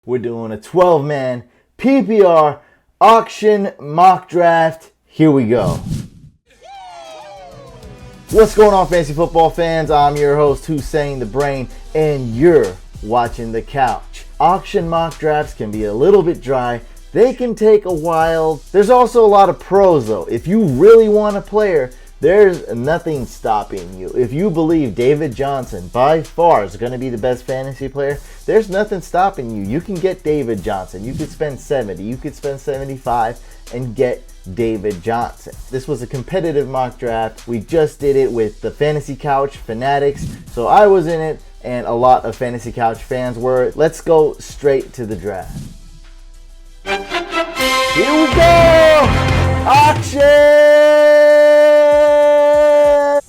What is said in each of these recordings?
We're doing a 12-man PPR auction mock draft. Here we go. What's going on, fantasy football fans? I'm your host, Hussein the Brain, and you're watching The Couch. Auction mock drafts can be a little bit dry. They can take a while. There's also a lot of pros, though. If you really want a player, there's nothing stopping you. If you believe David Johnson by far is going to be the best fantasy player, there's nothing stopping you. You can get David Johnson. You could spend 70, you could spend 75 and get David Johnson. This was a competitive mock draft. We just did it with the Fantasy Couch Fanatics. So I was in it and a lot of Fantasy Couch fans were. Let's go straight to the draft. Here we go! Auction!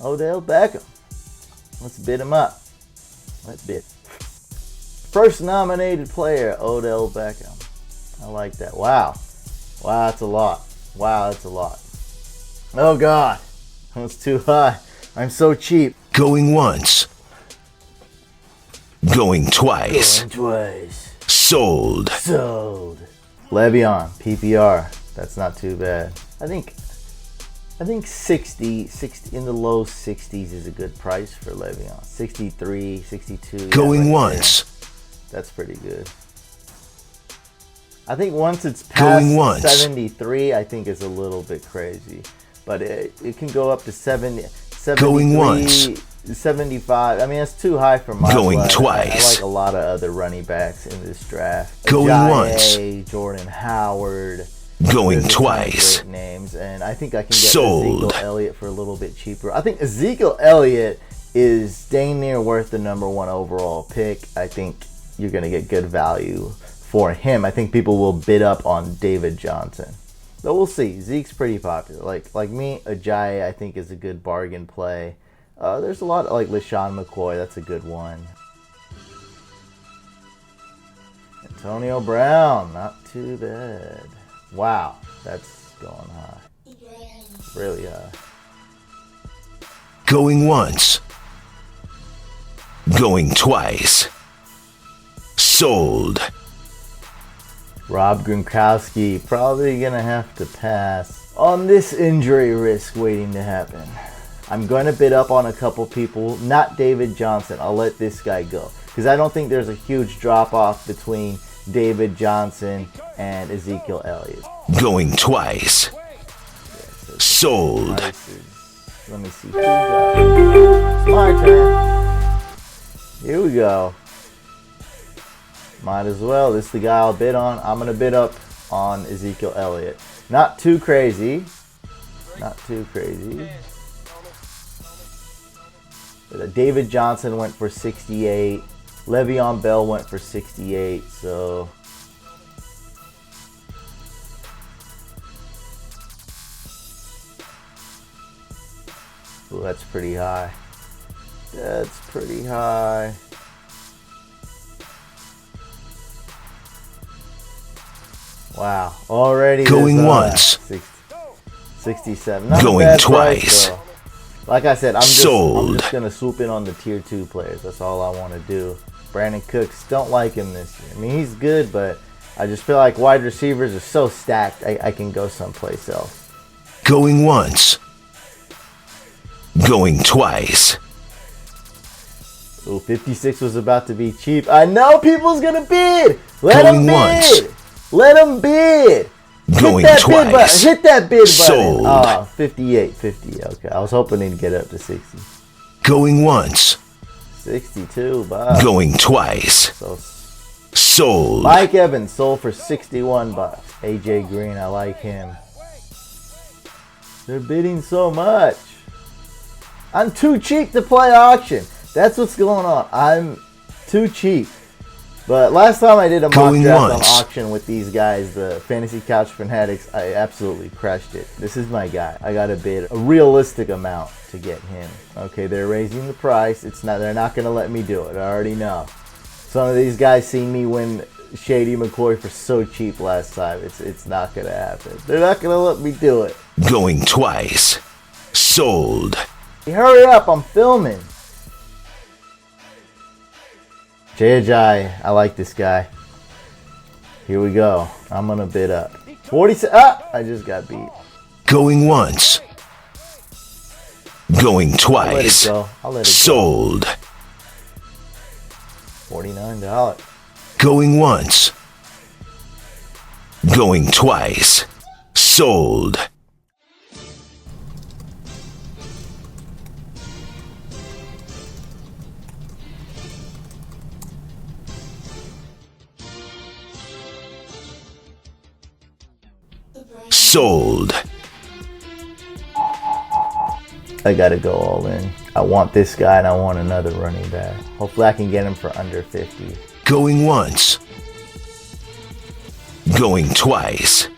Odell Beckham. Let's bid him up. Let's bid. First nominated player, Odell Beckham. I like that. Wow. Wow, that's a lot. Wow, that's a lot. Oh, God. That's too high. I'm so cheap. Going once. Going twice. Going twice. Sold. Sold. Le'Veon, PPR. That's not too bad. I think 60 in the low 60s is a good price for Le'Veon. 63, 62. Going once. That's pretty good. I think once it's past 73, I think it's a little bit crazy. But it can go up to 70, 73, going once. 75. I mean, it's too high for my going blood. twice. I like a lot of other running backs in this draft. Going Ajayi, once. Jordan Howard. Going twice. Great names, and I think I can get Sold. Ezekiel Elliott for a little bit cheaper. I think Ezekiel Elliott is dang near worth the number one overall pick. I think you're going to get good value for him. I think people will bid up on David Johnson. But we'll see. Zeke's pretty popular. Like me, Ajayi I think is a good bargain play. There's a lot like LaShawn McCoy. That's a good one. Antonio Brown. Not too bad. Wow. That's going high. Really high. Going once. Going twice. Sold. Rob Gronkowski, probably going to have to pass on this injury risk waiting to happen. I'm going to bid up on a couple people, not David Johnson. I'll let this guy go because I don't think there's a huge drop-off between David Johnson and Ezekiel Elliott. Going twice. Sold. Let me see. It's my turn. Here we go. Might as well. This is the guy I'll bid on. I'm going to bid up on Ezekiel Elliott. Not too crazy. Not too crazy. David Johnson went for 68. Le'Veon Bell went for 68. So ooh, that's pretty high. That's pretty high. Wow. Already going once. 67. Not going a bad twice. Price, like I said, I'm just going to swoop in on the tier 2 players. That's all I want to do. Brandon Cooks, don't like him this year. I mean, he's good, but I just feel like wide receivers are so stacked, I can go someplace else. Going once. Going twice. Ooh, 56 was about to be cheap. I know people's going to bid. Let going them bid. Once. Let them bid. Going Hit that twice. bid button. Hit that bid button. Sold. Oh, 58, 50. Okay, I was hoping he'd get up to 60. Going once. 62, bucks. Going twice. So, sold. Mike Evans sold for 61 bucks. AJ Green, I like him. They're bidding so much. I'm too cheap to play auction. That's what's going on. I'm too cheap. But last time I did a mock draft on auction with these guys, the Fantasy Couch Fanatics, I absolutely crushed it. This is my guy. I got to bid a realistic amount to get him. Okay, they're raising the price. They're not going to let me do it. I already know. Some of these guys seen me win Shady McCoy for so cheap last time. It's not going to happen. They're not going to let me do it. Going twice. Sold. Hurry up, I'm filming. Jay Ajayi, I like this guy. Here we go. I'm going to bid up. 47. Ah! I just got beat. Going once. Going twice. I'll let it go. Sold. $49. Going once. Going twice. Sold. Sold. I gotta go all in. I want this guy and I want another running back. Hopefully I can get him for under 50. Going once. Going twice.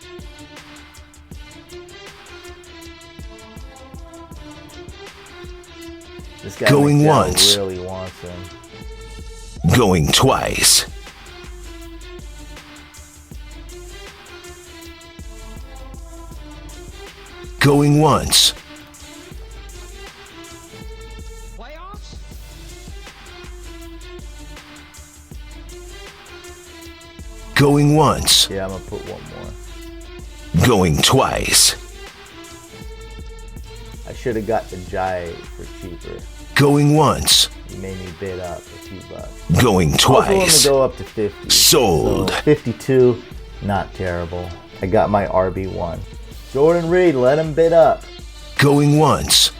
This guy Going McDowell once. really wants him. Going twice. Going once. Going once. Yeah, I'm gonna put one more. Going twice. I should have got the Jai for cheaper. Going once. He made me bid up a few bucks. Going Also want twice. to go up to 50. Sold. So 52, not terrible. I got my RB1. Jordan Reed, let him bid up. Going once.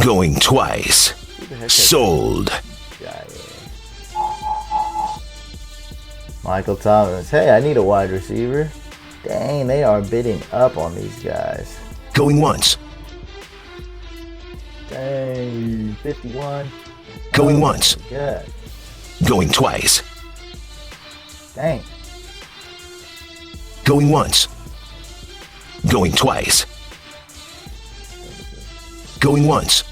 Going twice. Who the heck has Sold. Jai? Michael Thomas. Hey, I need a wide receiver. Dang, they are bidding up on these guys. Going once. Dang, 51. Going Oh, once. Good. Going twice. Dang. Going once. Going twice. Going once.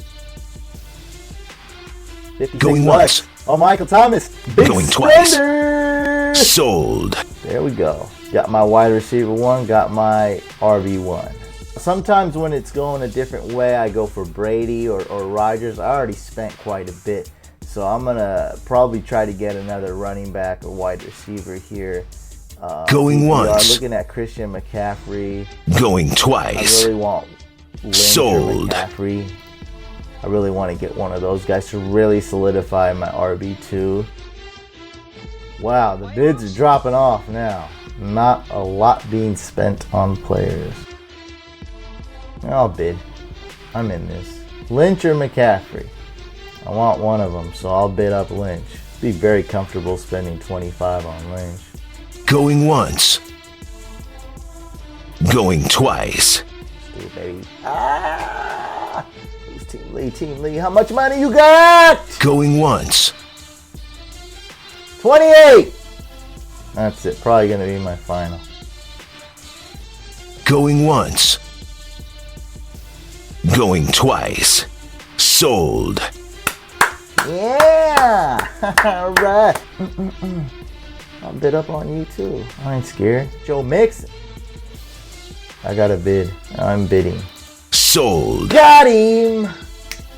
56 Going bucks. once. Oh, Michael Thomas. Big Going twice. spender. Sold. There we go. Got my wide receiver one, got my RB1. Sometimes when it's going a different way, I go for Brady or Rodgers. I already spent quite a bit. So I'm going to probably try to get another running back or wide receiver here. Going we are once. looking at Christian McCaffrey. Going I twice. really want Lynch Sold. or McCaffrey. I really want to get one of those guys to really solidify my RB2. Wow, the bids are dropping off now. Not a lot being spent on players. I'll bid. I'm in this. Lynch or McCaffrey? I want one of them, so I'll bid up Lynch. Be very comfortable spending 25 on Lynch. Going once. Going twice. Let's do it, baby. Ah! Who's Team Lee? Team Lee, how much money you got? Going once. 28! That's it. Probably going to be my final. Going once. Going twice. Sold. Yeah! Alright. I'll bid up on you too. I ain't scared. Joe Mixon. I got a bid. I'm bidding. Sold. Got him!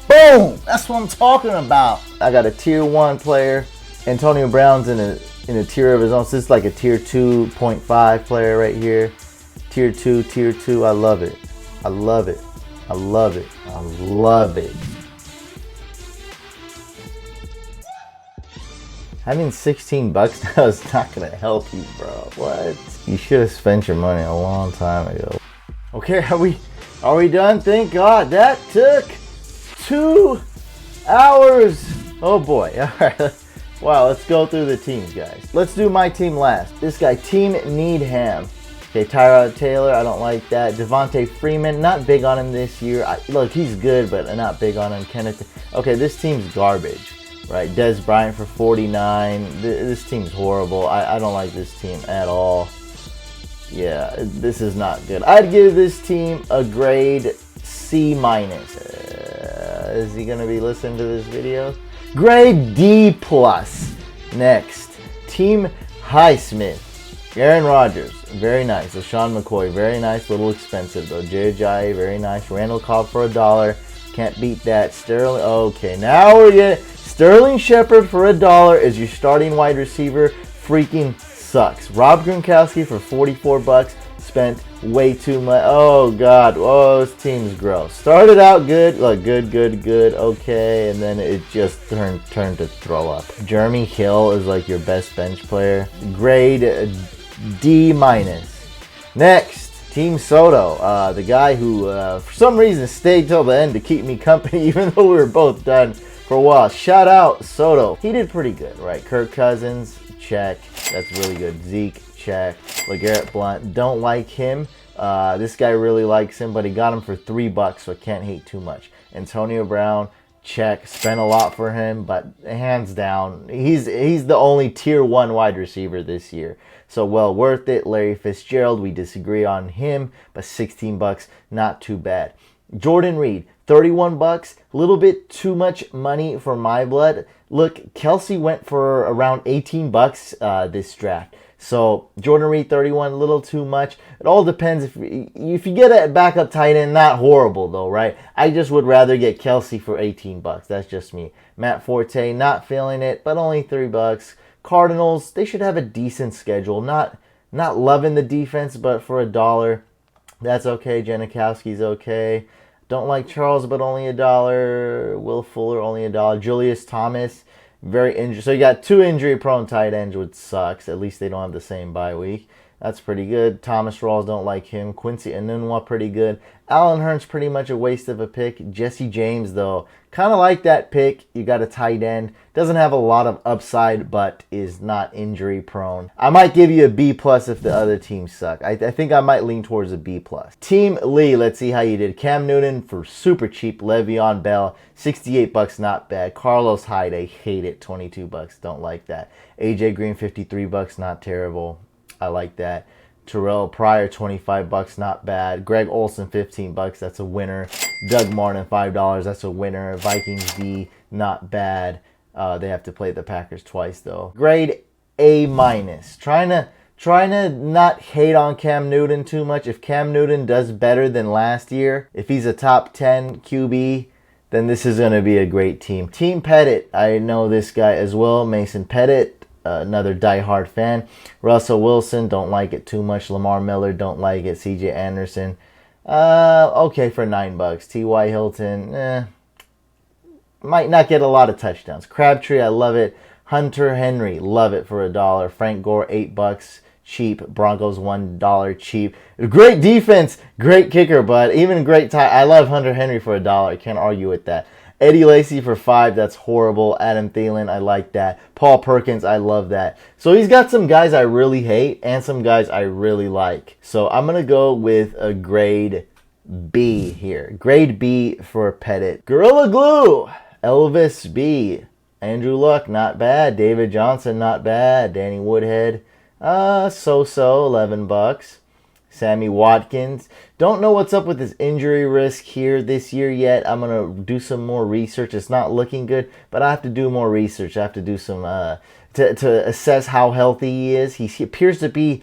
Boom! That's what I'm talking about. I got a tier 1 player. Antonio Brown's in a tier of his own. So this is like a tier 2.5 player right here. Tier 2, tier 2. I love it. I love it. I love it. I love it. Having 16 bucks now is not going to help you, bro. What? You should have spent your money a long time ago. Okay, are we done? Thank God. That took 2 hours. Oh boy. All right. Wow, let's go through the teams, guys. Let's do my team last. This guy, Team Needham. Okay, Tyrod Taylor, I don't like that. Devontae Freeman, not big on him this year. Look, he's good, but I'm not big on him. Okay, this team's garbage, right? Des Bryant for 49. This team's horrible. I don't like this team at all. Yeah, this is not good. I'd give this team a grade C-. Is he going to be listening to this video? Grade D+. Next, Team Highsmith. Aaron Rodgers, very nice. LaShawn McCoy, very nice. Little expensive though. Jerry Jai, very nice. Randall Cobb for $1. Can't beat that. Sterling, okay. Now we're getting Sterling Shepard for $1 is your starting wide receiver freaking sucks. Rob Gronkowski for $44 spent way too much. Oh god, oh, this team's gross. Started out good, like good, okay, and then it just turned to throw up. Jeremy Hill is like your best bench player. Grade D-. Next, Team Soto, the guy who for some reason stayed till the end to keep me company even though we were both done for a while. Shout out Soto. He did pretty good, right? Kirk Cousins, check. That's really good. Zeke, check. LeGarrette Blount, don't like him. This guy really likes him, but he got him for $3, so I can't hate too much. Antonio Brown, check. Spent a lot for him, but hands down, he's the only tier 1 wide receiver this year. So well worth it. Larry Fitzgerald, we disagree on him, but $16, not too bad. Jordan Reed, $31, a little bit too much money for my blood. Look, Kelsey went for around $18 this draft. So Jordan Reed, 31, a little too much. It all depends. If you get a backup tight end, not horrible though, right? I just would rather get Kelsey for $18. That's just me. Matt Forte, not feeling it, but only $3. Cardinals, they should have a decent schedule. Not loving the defense, but for $1, that's okay. Janikowski's okay. Don't like Charles, but only $1. Will Fuller, only $1. Julius Thomas, very injured. So you got 2 injury-prone tight ends, which sucks. At least they don't have the same bye week. That's pretty good. Thomas Rawls, don't like him. Quincy Enunwa, pretty good. Allen Hurns, pretty much a waste of a pick. Jesse James, though, kind of like that pick. You got a tight end. Doesn't have a lot of upside, but is not injury-prone. I might give you a B+ if the other teams suck. I think I might lean towards a B+. Team Lee, let's see how you did. Cam Newton for super cheap. Le'Veon Bell, $68, not bad. Carlos Hyde, I hate it, $22, don't like that. AJ Green, $53, not terrible. I like that. Terrell Pryor, $25, not bad. Greg Olsen, $15, that's a winner. Doug Martin, $5, that's a winner. Vikings D, not bad. They have to play the Packers twice though. Grade A-. Trying to not hate on Cam Newton too much. If Cam Newton does better than last year, if he's a top 10 QB, then this is going to be a great team. Team Pettit, I know this guy as well. Mason Pettit, another diehard fan. Russell Wilson, don't like it too much. Lamar Miller, don't like it. CJ Anderson, okay for $9. T.Y. Hilton, might not get a lot of touchdowns. Crabtree, I love it. Hunter Henry, love it for $1. Frank Gore, $8, cheap. Broncos, $1, cheap. Great defense, great kicker, but even great tie. I love Hunter Henry for $1. I can't argue with that. Eddie Lacy for $5, that's horrible. Adam Thielen, I like that. Paul Perkins, I love that. So he's got some guys I really hate and some guys I really like. So I'm going to go with a grade B here. Grade B for Pettit. Gorilla Glue, Elvis B. Andrew Luck, not bad. David Johnson, not bad. Danny Woodhead, so-so, $11. Sammy Watkins, don't know what's up with his injury risk here this year yet. I'm going to do some more research. It's not looking good, but I have to do more research. I have to do some to assess how healthy he is. He appears to be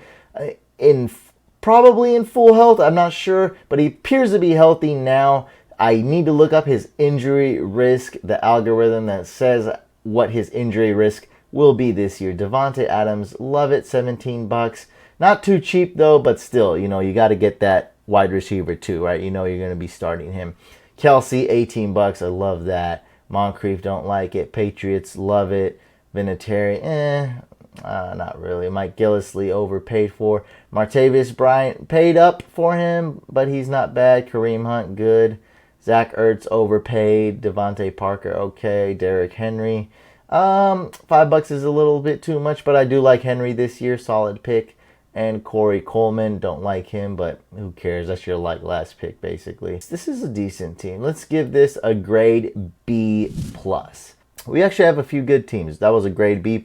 probably in full health. I'm not sure, but he appears to be healthy now. I need to look up his injury risk, the algorithm that says what his injury risk will be this year. Devontae Adams, love it, $17. Not too cheap though, but still, you got to get that wide receiver too, right? You're going to be starting him. Kelsey, $18, I love that. Moncrief, don't like it. Patriots, love it. Vinatieri, not really. Mike Gillislee, overpaid for. Martavis Bryant, paid up for him, but he's not bad. Kareem Hunt, good. Zach Ertz, overpaid. Devontae Parker, okay. Derrick Henry, $5 is a little bit too much, but I do like Henry this year. Solid pick. And Corey Coleman, don't like him, but who cares? That's your last pick, basically. This is a decent team. Let's give this a grade B+. We actually have a few good teams. That was a grade B+,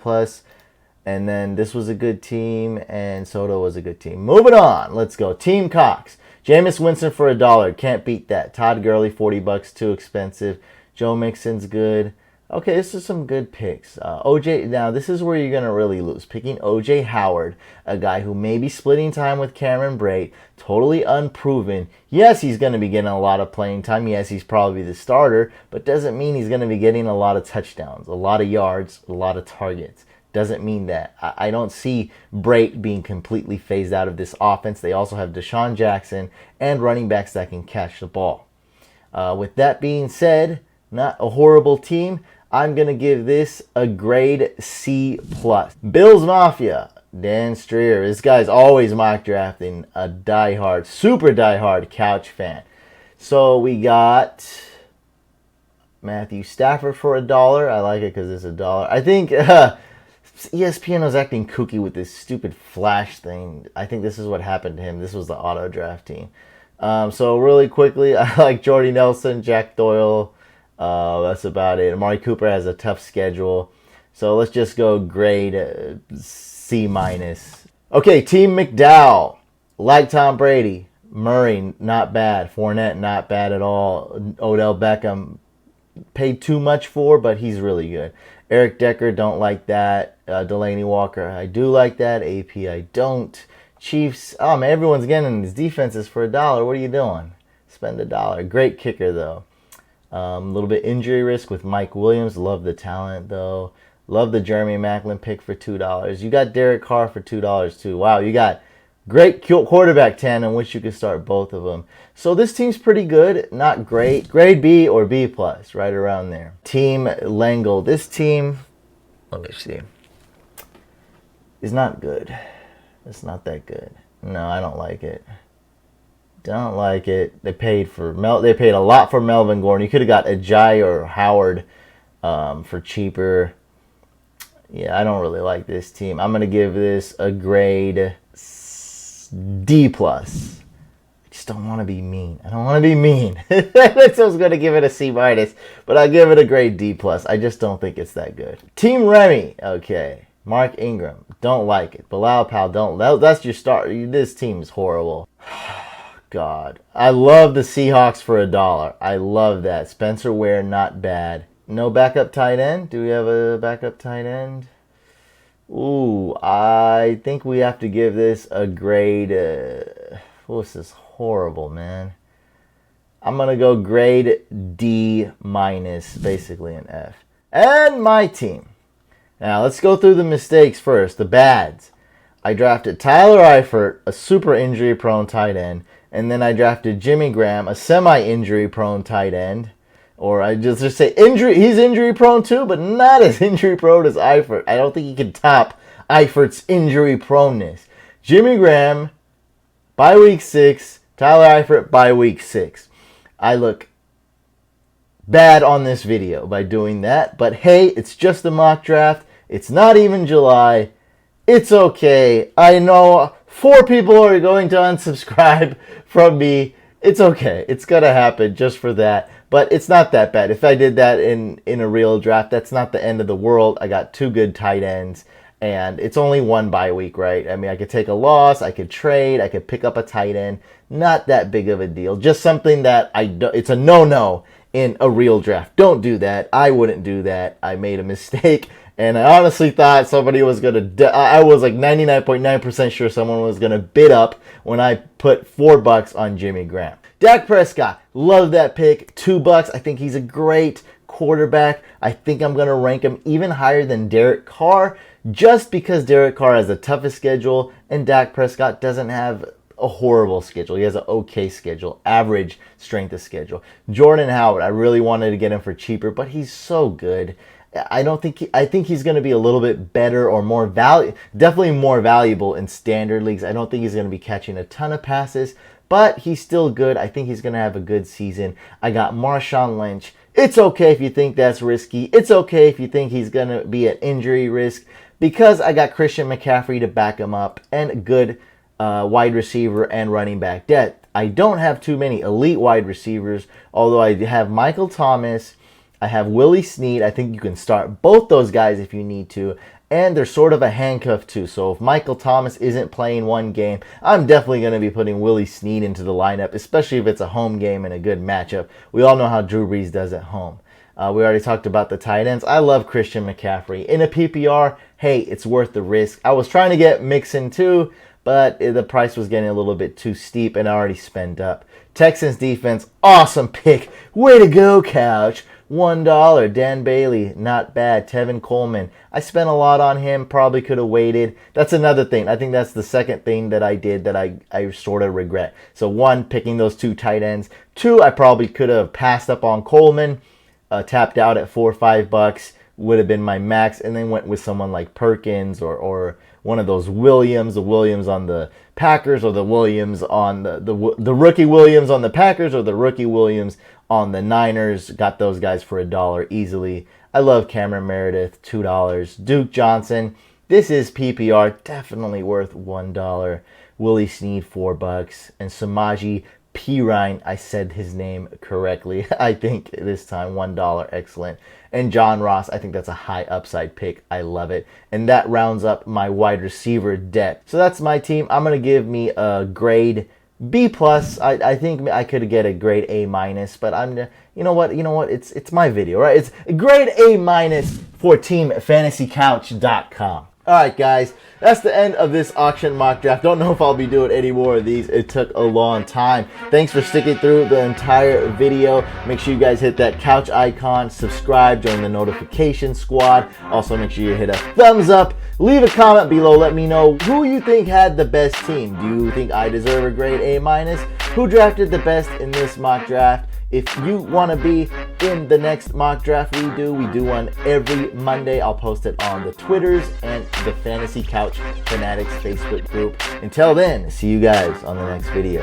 and then this was a good team, and Soto was a good team. Moving on, let's go. Team Cox. Jameis Winston for $1. Can't beat that. Todd Gurley, $40, too expensive. Joe Mixon's good. Okay, this is some good picks. OJ, now this is where you're going to really lose. Picking OJ Howard, a guy who may be splitting time with Cameron Brate, totally unproven. Yes, he's going to be getting a lot of playing time. Yes, he's probably the starter, but doesn't mean he's going to be getting a lot of touchdowns, a lot of yards, a lot of targets. doesn't mean that. I don't see Brate being completely phased out of this offense. They also have DeSean Jackson and running backs that can catch the ball. With that being said, not a horrible team. I'm going to give this a grade C+. Bills Mafia, Dan Streer. This guy's always mock drafting a super diehard couch fan. So we got Matthew Stafford for $1. I like it because it's $1. I think ESPN was acting kooky with this stupid flash thing. I think this is what happened to him. This was the auto draft team. So really quickly, I like Jordy Nelson, Jack Doyle. That's about it. Amari Cooper has a tough schedule. So let's just go grade C-. Okay, Team McDowell. Like Tom Brady. Murray, not bad. Fournette, not bad at all. Odell Beckham, paid too much for, but he's really good. Eric Decker, don't like that. Delaney Walker, I do like that. AP, I don't. Chiefs, oh man, everyone's getting his defenses for $1. What are you doing? Spend $1. Great kicker, though. A little bit injury risk with Mike Williams. Love the talent, though. Love the Jeremy Maclin pick for $2. You got Derek Carr for $2, too. Wow, you got great quarterback tandem, which you could start both of them. So this team's pretty good, not great. Grade B or B+, right around there. Team Langle. This team, let me see, is not good. It's not that good. No, I don't like it. Don't like it. They paid a lot for Melvin Gordon. You could have got Ajayi or Howard for cheaper. Yeah, I don't really like this team. I'm going to give this a grade D+. I just don't want to be mean. I don't want to be mean. So I was going to give it a C-, but I'll give it a grade D+. I just don't think it's that good. Team Remy. Okay. Mark Ingram. Don't like it. Bilal Powell. Don't. That's your start. This team is horrible. God. I love the Seahawks for $1. I love that. Spencer Ware, not bad. No backup tight end? Do we have a backup tight end? Ooh, I think we have to give this a grade. This is horrible, man. I'm going to go grade D-, basically an F. And my team. Now, let's go through the mistakes first, the bads. I drafted Tyler Eifert, a super injury-prone tight end, and then I drafted Jimmy Graham, a semi-injury-prone tight end. Or I just say injury. He's injury-prone too, but not as injury-prone as Eifert. I don't think he can top Eifert's injury-proneness. Jimmy Graham, by week 6. Tyler Eifert, by week 6. I look bad on this video by doing that, but hey, it's just a mock draft. It's not even July. It's okay. I know 4 people are going to unsubscribe from me. It's okay. It's going to happen just for that. But it's not that bad. If I did that in a real draft, that's not the end of the world. I got 2 good tight ends, and it's only 1 bye week, right? I mean, I could take a loss. I could trade. I could pick up a tight end. Not that big of a deal. Just something that it's a no-no in a real draft. Don't do that. I wouldn't do that. I made a mistake. And I honestly thought somebody was going to... I was like 99.9% sure someone was going to bid up when I put $4 on Jimmy Graham. Dak Prescott, love that pick. $2. I think he's a great quarterback. I think I'm going to rank him even higher than Derek Carr just because Derek Carr has the toughest schedule and Dak Prescott doesn't have a horrible schedule. He has an okay schedule, average strength of schedule. Jordan Howard, I really wanted to get him for cheaper, but he's so good. I think he's going to be a little bit better or more definitely more valuable in standard leagues. I don't think he's going to be catching a ton of passes, but he's still good. I think he's going to have a good season. I got Marshawn Lynch. It's okay if you think that's risky. It's okay if you think he's going to be at injury risk because I got Christian McCaffrey to back him up and a good wide receiver and running back depth. I don't have too many elite wide receivers, although I have Michael Thomas. I have Willie Snead. I think you can start both those guys if you need to. And they're sort of a handcuff too. So if Michael Thomas isn't playing one game, I'm definitely going to be putting Willie Snead into the lineup, especially if it's a home game and a good matchup. We all know how Drew Brees does at home. We already talked about the tight ends. I love Christian McCaffrey. In a PPR, hey, it's worth the risk. I was trying to get Mixon too, but the price was getting a little bit too steep and I already spent up. Texans defense, awesome pick. Way to go, Couch. $1. Dan Bailey, not bad. Tevin Coleman, I spent a lot on him, probably could have waited. That's another thing. I think that's the second thing that I did that I sort of regret. So 1, picking those 2 tight ends. 2, I probably could have passed up on Coleman, tapped out at $4 or $5, would have been my max, and then went with someone like Perkins or one of those Williams, the Williams on the Packers, or the Williams on the rookie Williams on the Packers, or the rookie Williams on the Niners. Got those guys for $1 easily. I love Cameron Meredith, $2. Duke Johnson, this is PPR, definitely worth $1. Willie Snead, $4. And Samaje Perine, I said his name correctly, I think this time, $1, excellent. And John Ross, I think that's a high upside pick. I love it. And that rounds up my wide receiver depth. So that's my team. I'm going to give me a grade B+. I think I could get a grade A-, but you know what? It's my video, right? It's a grade A- for TeamFantasyCouch.com. All right, guys, that's the end of this auction mock draft. Don't know if I'll be doing any more of these. It took a long time. Thanks for sticking through the entire video. Make sure you guys hit that couch icon, subscribe, join the notification squad. Also, make sure you hit a thumbs up. Leave a comment below. Let me know who you think had the best team. Do you think I deserve a grade A-? Who drafted the best in this mock draft? If you want to be in the next mock draft we do one every Monday. I'll post it on the Twitters and the Fantasy Couch Fanatics Facebook group. Until then, see you guys on the next video.